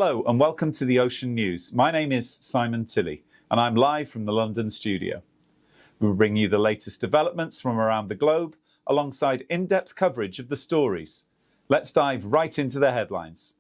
Hello and welcome to the Ocean News. My name is Simon Tilley and I'm live from the London studio. We will bring you the latest developments from around the globe alongside in-depth coverage of the stories. Let's dive right into the headlines.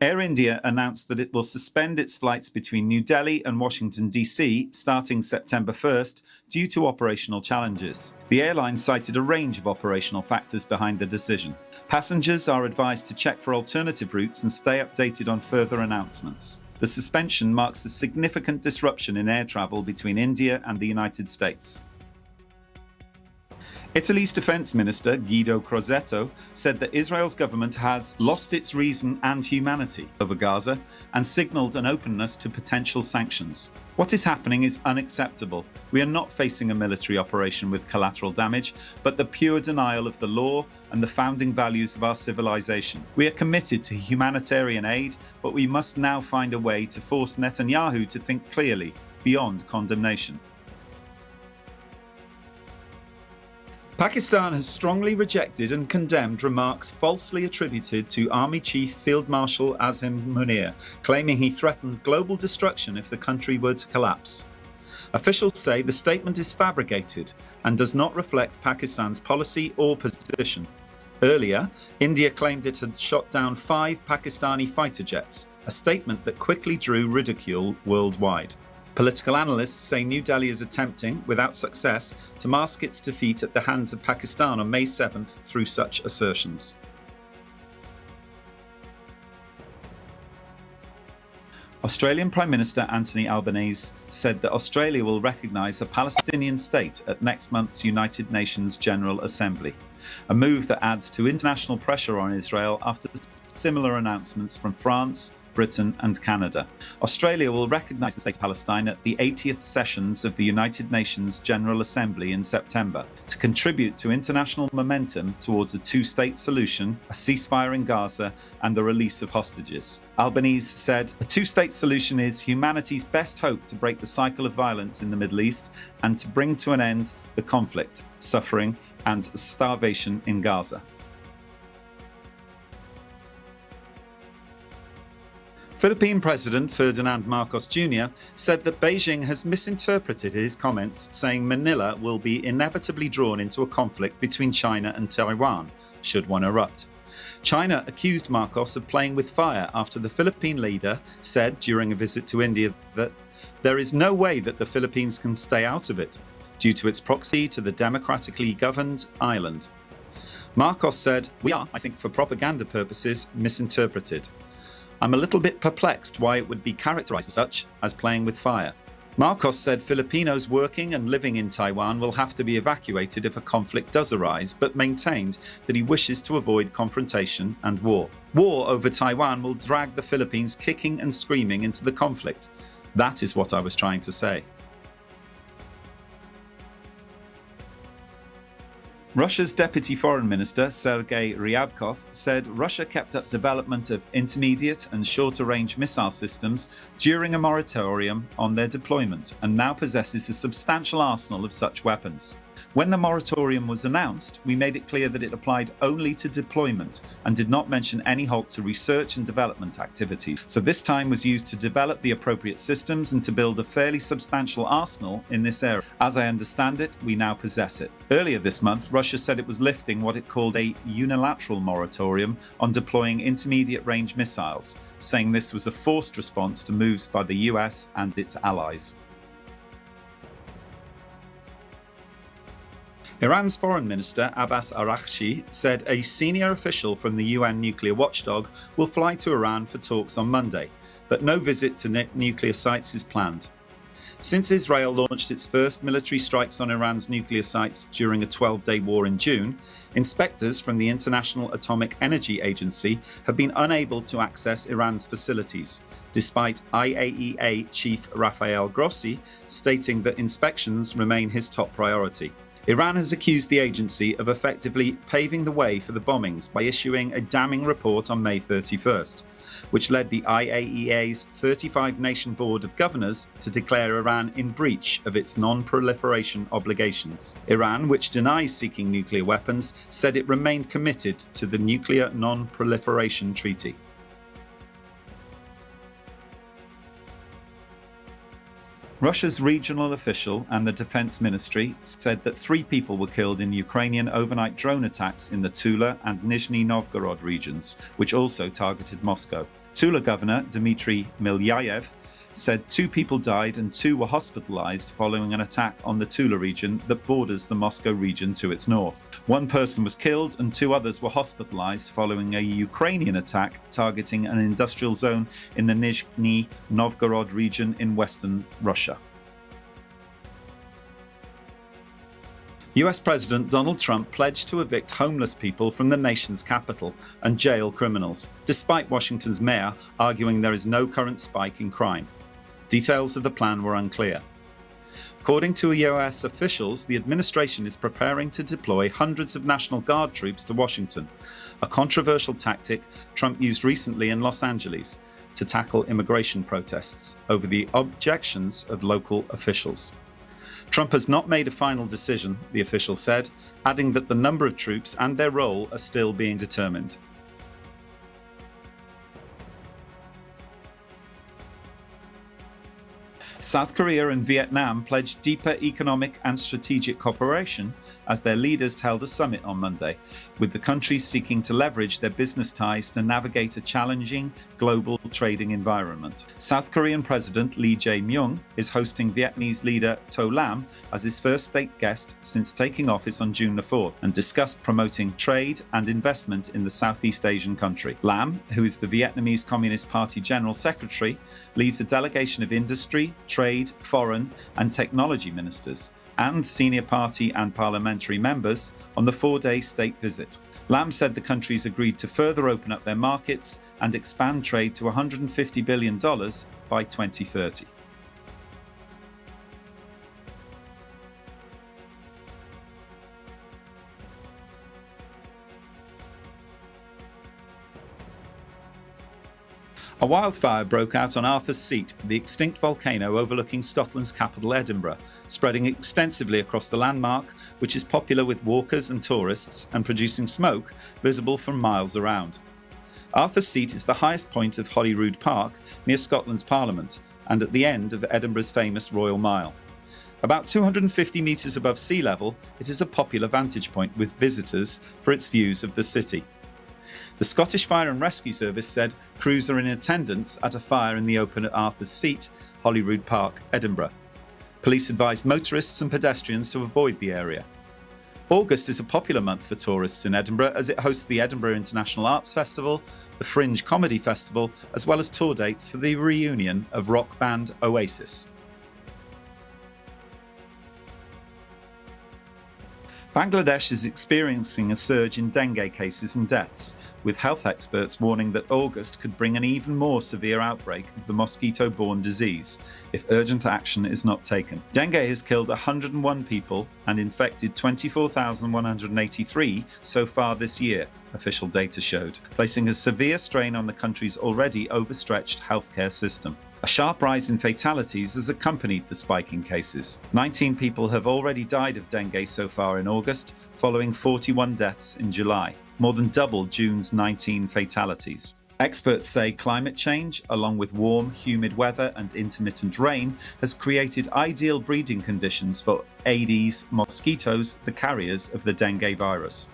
Air India announced that it will suspend its flights between New Delhi and Washington, D.C. starting September 1st due to operational challenges. The airline cited a range of operational factors behind the decision. Passengers are advised to check for alternative routes and stay updated on further announcements. The suspension marks a significant disruption in air travel between India and the United States. Italy's defence minister, Guido Crosetto, said that Israel's government has lost its reason and humanity over Gaza and signalled an openness to potential sanctions. What is happening is unacceptable. We are not facing a military operation with collateral damage, but the pure denial of the law and the founding values of our civilization. We are committed to humanitarian aid, but we must now find a way to force Netanyahu to think clearly, beyond condemnation. Pakistan has strongly rejected and condemned remarks falsely attributed to Army Chief Field Marshal Azim Munir, claiming he threatened global destruction if the country were to collapse. Officials say the statement is fabricated and does not reflect Pakistan's policy or position. Earlier, India claimed it had shot down 5 Pakistani fighter jets, a statement that quickly drew ridicule worldwide. Political analysts say New Delhi is attempting, without success, to mask its defeat at the hands of Pakistan on May 7th through such assertions. Australian Prime Minister Anthony Albanese said that Australia will recognise a Palestinian state at next month's United Nations General Assembly, a move that adds to international pressure on Israel after similar announcements from France, Britain and Canada. Australia will recognise the state of Palestine at the 80th sessions of the United Nations General Assembly in September to contribute to international momentum towards a two-state solution, a ceasefire in Gaza and the release of hostages. Albanese said, "A two-state solution is humanity's best hope to break the cycle of violence in the Middle East and to bring to an end the conflict, suffering and starvation in Gaza." Philippine President Ferdinand Marcos Jr. said that Beijing has misinterpreted his comments, saying Manila will be inevitably drawn into a conflict between China and Taiwan, should one erupt. China accused Marcos of playing with fire after the Philippine leader said during a visit to India that there is no way that the Philippines can stay out of it, due to its proximity to the democratically governed island. Marcos said, "We are, I think for propaganda purposes, misinterpreted. I'm a little bit perplexed why it would be characterized as such, as playing with fire." Marcos said Filipinos working and living in Taiwan will have to be evacuated if a conflict does arise, but maintained that he wishes to avoid confrontation and war. War over Taiwan will drag the Philippines kicking and screaming into the conflict. That is what I was trying to say. Russia's Deputy Foreign Minister, Sergei Ryabkov, said Russia kept up development of intermediate and shorter-range missile systems during a moratorium on their deployment and now possesses a substantial arsenal of such weapons. When the moratorium was announced, we made it clear that it applied only to deployment and did not mention any halt to research and development activities. So this time was used to develop the appropriate systems and to build a fairly substantial arsenal in this area. As I understand it, we now possess it. Earlier this month, Russia said it was lifting what it called a unilateral moratorium on deploying intermediate-range missiles, saying this was a forced response to moves by the US and its allies. Iran's Foreign Minister Abbas Araghchi said a senior official from the UN nuclear watchdog will fly to Iran for talks on Monday, but no visit to nuclear sites is planned. Since Israel launched its first military strikes on Iran's nuclear sites during a 12-day war in June, inspectors from the International Atomic Energy Agency have been unable to access Iran's facilities, despite IAEA Chief Rafael Grossi stating that inspections remain his top priority. Iran has accused the agency of effectively paving the way for the bombings by issuing a damning report on May 31st, which led the IAEA's 35-nation Board of Governors to declare Iran in breach of its non-proliferation obligations. Iran, which denies seeking nuclear weapons, said it remained committed to the Nuclear Non-Proliferation Treaty. Russia's regional official and the defense ministry said that 3 people were killed in Ukrainian overnight drone attacks in the Tula and Nizhny Novgorod regions, which also targeted Moscow. Tula Governor Dmitry Milyayev said 2 people died and 2 were hospitalized following an attack on the Tula region that borders the Moscow region to its north. 1 person was killed and 2 others were hospitalized following a Ukrainian attack targeting an industrial zone in the Nizhny Novgorod region in western Russia. US President Donald Trump pledged to evict homeless people from the nation's capital and jail criminals, despite Washington's mayor arguing there is no current spike in crime. Details of the plan were unclear. According to US officials, the administration is preparing to deploy hundreds of National Guard troops to Washington, a controversial tactic Trump used recently in Los Angeles to tackle immigration protests over the objections of local officials. Trump has not made a final decision, the official said, adding that the number of troops and their role are still being determined. South Korea and Vietnam pledged deeper economic and strategic cooperation as their leaders held a summit on Monday, with the countries seeking to leverage their business ties to navigate a challenging global trading environment. South Korean President Lee Jae-myung is hosting Vietnamese leader To Lam as his first state guest since taking office on June the 4th and discussed promoting trade and investment in the Southeast Asian country. Lam, who is the Vietnamese Communist Party General Secretary, leads a delegation of industry, trade, foreign and technology ministers and senior party and parliamentary members on the 4-day state visit. Lam said the countries agreed to further open up their markets and expand trade to $150 billion by 2030. A wildfire broke out on Arthur's Seat, the extinct volcano overlooking Scotland's capital Edinburgh, spreading extensively across the landmark, which is popular with walkers and tourists, and producing smoke visible from miles around. Arthur's Seat is the highest point of Holyrood Park, near Scotland's Parliament, and at the end of Edinburgh's famous Royal Mile. About 250 metres above sea level, it is a popular vantage point with visitors for its views of the city. The Scottish Fire and Rescue Service said crews are in attendance at a fire in the open at Arthur's Seat, Holyrood Park, Edinburgh. Police advised motorists and pedestrians to avoid the area. August is a popular month for tourists in Edinburgh as it hosts the Edinburgh International Arts Festival, the Fringe Comedy Festival, as well as tour dates for the reunion of rock band Oasis. Bangladesh is experiencing a surge in dengue cases and deaths, with health experts warning that August could bring an even more severe outbreak of the mosquito-borne disease if urgent action is not taken. Dengue has killed 101 people and infected 24,183 so far this year, official data showed, placing a severe strain on the country's already overstretched healthcare system. A sharp rise in fatalities has accompanied the spike in cases. 19 people have already died of dengue so far in August, following 41 deaths in July, more than double June's 19 fatalities. Experts say climate change, along with warm, humid weather and intermittent rain, has created ideal breeding conditions for Aedes mosquitoes, the carriers of the dengue virus.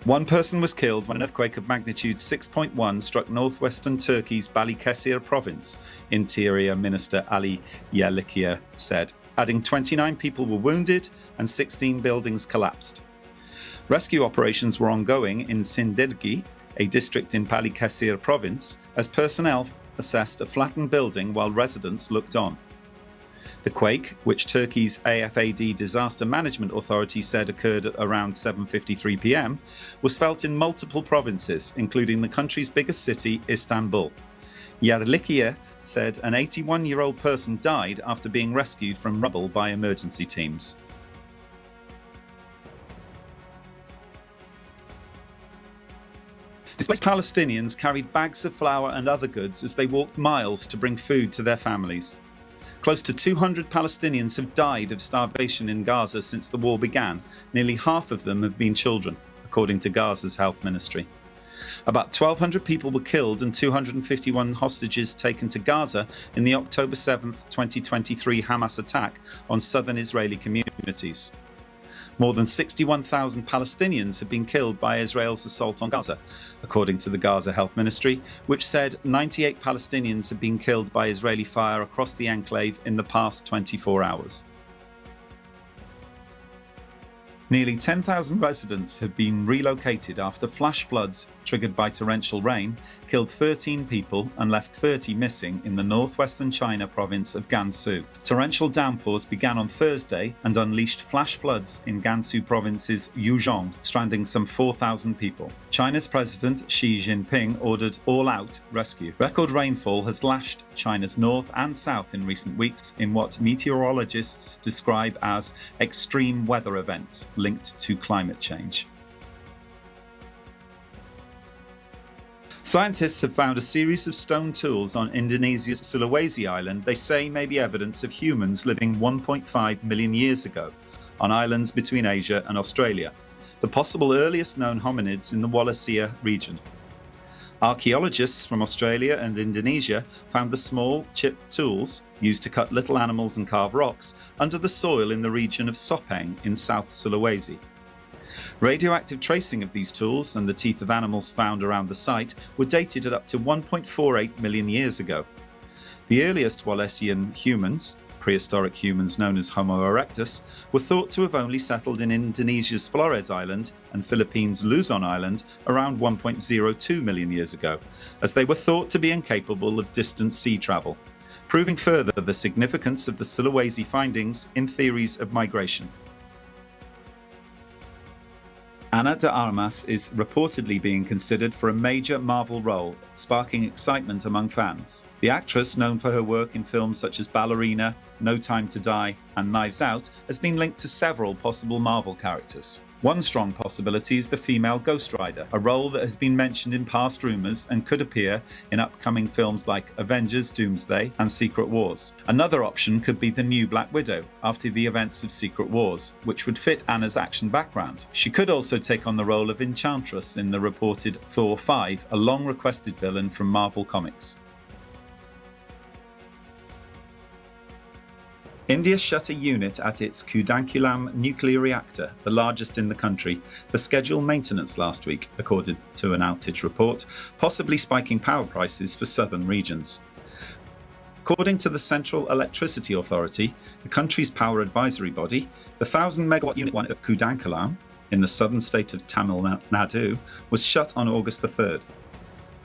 One person was killed when an earthquake of magnitude 6.1 struck northwestern Turkey's Balıkesir province, Interior Minister Ali Yerlikaya said, adding 29 people were wounded and 16 buildings collapsed. Rescue operations were ongoing in Sindirgi, a district in Balıkesir province, as personnel assessed a flattened building while residents looked on. The quake, which Turkey's AFAD Disaster Management Authority said occurred at around 7:53 p.m, was felt in multiple provinces, including the country's biggest city, Istanbul. Yarlikiye said an 81-year-old person died after being rescued from rubble by emergency teams. Displaced Palestinians carried bags of flour and other goods as they walked miles to bring food to their families. Close to 200 Palestinians have died of starvation in Gaza since the war began. Nearly half of them have been children, according to Gaza's health ministry. About 1,200 people were killed and 251 hostages taken to Gaza in the October 7, 2023 Hamas attack on southern Israeli communities. More than 61,000 Palestinians have been killed by Israel's assault on Gaza, according to the Gaza Health Ministry, which said 98 Palestinians have been killed by Israeli fire across the enclave in the past 24 hours. Nearly 10,000 residents have been relocated after flash floods triggered by torrential rain killed 13 people and left 30 missing in the northwestern China province of Gansu. Torrential downpours began on Thursday and unleashed flash floods in Gansu province's Yuzhong, stranding some 4,000 people. China's President Xi Jinping ordered all-out rescue. Record rainfall has lashed China's north and south in recent weeks in what meteorologists describe as extreme weather events linked to climate change. Scientists have found a series of stone tools on Indonesia's Sulawesi island they say may be evidence of humans living 1.5 million years ago on islands between Asia and Australia, the possible earliest known hominids in the Wallacea region. Archaeologists from Australia and Indonesia found the small, chipped tools used to cut little animals and carve rocks under the soil in the region of Sopeng in South Sulawesi. Radioactive tracing of these tools and the teeth of animals found around the site were dated at up to 1.48 million years ago. The earliest Wallacean humans, prehistoric humans known as Homo erectus, were thought to have only settled in Indonesia's Flores Island and Philippines' Luzon Island around 1.02 million years ago, as they were thought to be incapable of distant sea travel, proving further the significance of the Sulawesi findings in theories of migration. Ana de Armas is reportedly being considered for a major Marvel role, sparking excitement among fans. The actress, known for her work in films such as Ballerina, No Time to Die, and Knives Out, has been linked to several possible Marvel characters. One strong possibility is the female Ghost Rider, a role that has been mentioned in past rumours and could appear in upcoming films like Avengers Doomsday and Secret Wars. Another option could be the new Black Widow, after the events of Secret Wars, which would fit Anna's action background. She could also take on the role of Enchantress in the reported Thor 5, a long-requested villain from Marvel Comics. India shut a unit at its Kudankulam nuclear reactor, the largest in the country, for scheduled maintenance last week, according to an outage report, possibly spiking power prices for southern regions. According to the Central Electricity Authority, the country's power advisory body, the 1,000-megawatt unit 1 at Kudankulam, in the southern state of Tamil Nadu, was shut on August the 3rd.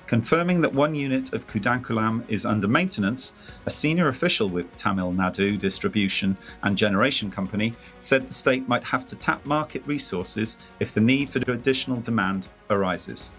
Confirming that one unit of Kudankulam is under maintenance, a senior official with Tamil Nadu Distribution and Generation Company said the state might have to tap market resources if the need for additional demand arises.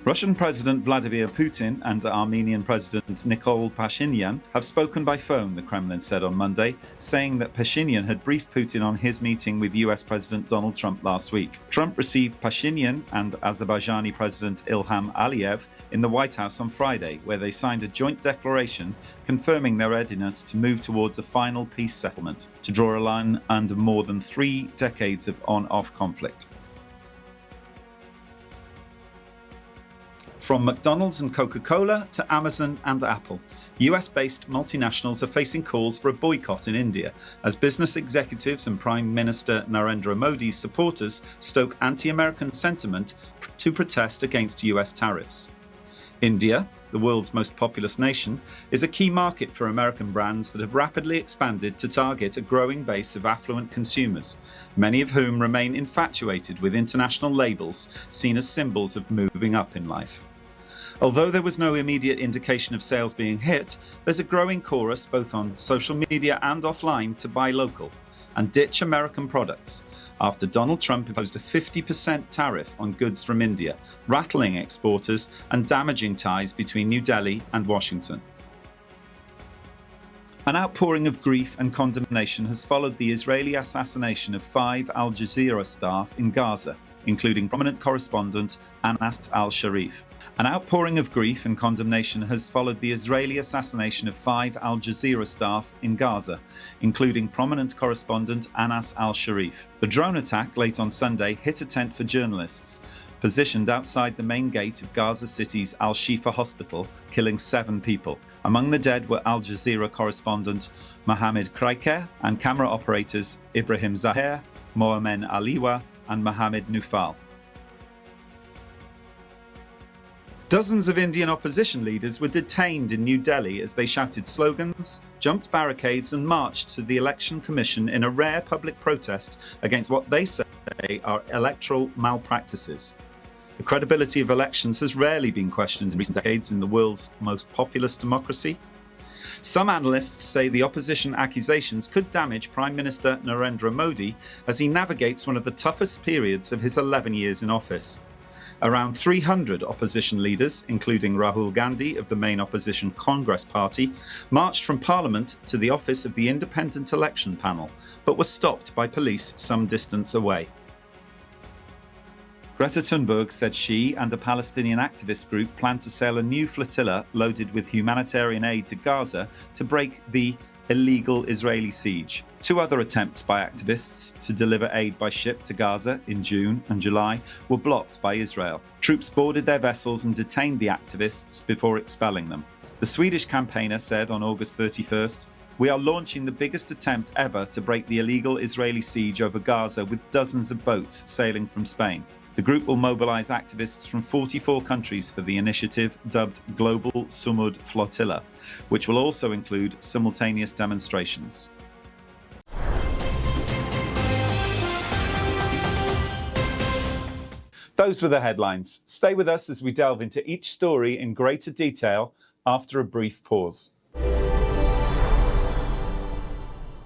Russian President Vladimir Putin and Armenian President Nikol Pashinyan have spoken by phone, the Kremlin said on Monday, saying that Pashinyan had briefed Putin on his meeting with US President Donald Trump last week. Trump received Pashinyan and Azerbaijani President Ilham Aliyev in the White House on Friday, where they signed a joint declaration confirming their readiness to move towards a final peace settlement, to draw a line under more than 3 decades of on-off conflict. From McDonald's and Coca-Cola to Amazon and Apple, US-based multinationals are facing calls for a boycott in India as business executives and Prime Minister Narendra Modi's supporters stoke anti-American sentiment to protest against US tariffs. India, the world's most populous nation, is a key market for American brands that have rapidly expanded to target a growing base of affluent consumers, many of whom remain infatuated with international labels seen as symbols of moving up in life. Although there was no immediate indication of sales being hit, there's a growing chorus both on social media and offline to buy local, and ditch American products after Donald Trump imposed a 50% tariff on goods from India, rattling exporters and damaging ties between New Delhi and Washington. An outpouring of grief and condemnation has followed the Israeli assassination of 5 Al Jazeera staff in Gaza, including prominent correspondent Anas al-Sharif. An outpouring of grief and condemnation has followed the Israeli assassination of 5 Al Jazeera staff in Gaza, including prominent correspondent Anas al-Sharif. The drone attack late on Sunday hit a tent for journalists, positioned outside the main gate of Gaza City's Al-Shifa hospital, killing 7 people. Among the dead were Al Jazeera correspondent Mohammed Kraiker and camera operators Ibrahim Zaher, Moamen Aliwa, and Mohammed Nufal. Dozens of Indian opposition leaders were detained in New Delhi as they shouted slogans, jumped barricades, and marched to the Election Commission in a rare public protest against what they say are electoral malpractices. The credibility of elections has rarely been questioned in recent decades in the world's most populous democracy. Some analysts say the opposition accusations could damage Prime Minister Narendra Modi as he navigates one of the toughest periods of his 11 years in office. Around 300 opposition leaders, including Rahul Gandhi of the main opposition Congress Party, marched from Parliament to the office of the Independent Election Panel, but were stopped by police some distance away. Greta Thunberg said she and a Palestinian activist group plan to sail a new flotilla loaded with humanitarian aid to Gaza to break the illegal Israeli siege. 2 other attempts by activists to deliver aid by ship to Gaza in June and July were blocked by Israel. Troops boarded their vessels and detained the activists before expelling them. The Swedish campaigner said on August 31st, "We are launching the biggest attempt ever to break the illegal Israeli siege over Gaza with dozens of boats sailing from Spain." The group will mobilize activists from 44 countries for the initiative dubbed Global Sumud Flotilla, which will also include simultaneous demonstrations. Those were the headlines. Stay with us as we delve into each story in greater detail after a brief pause.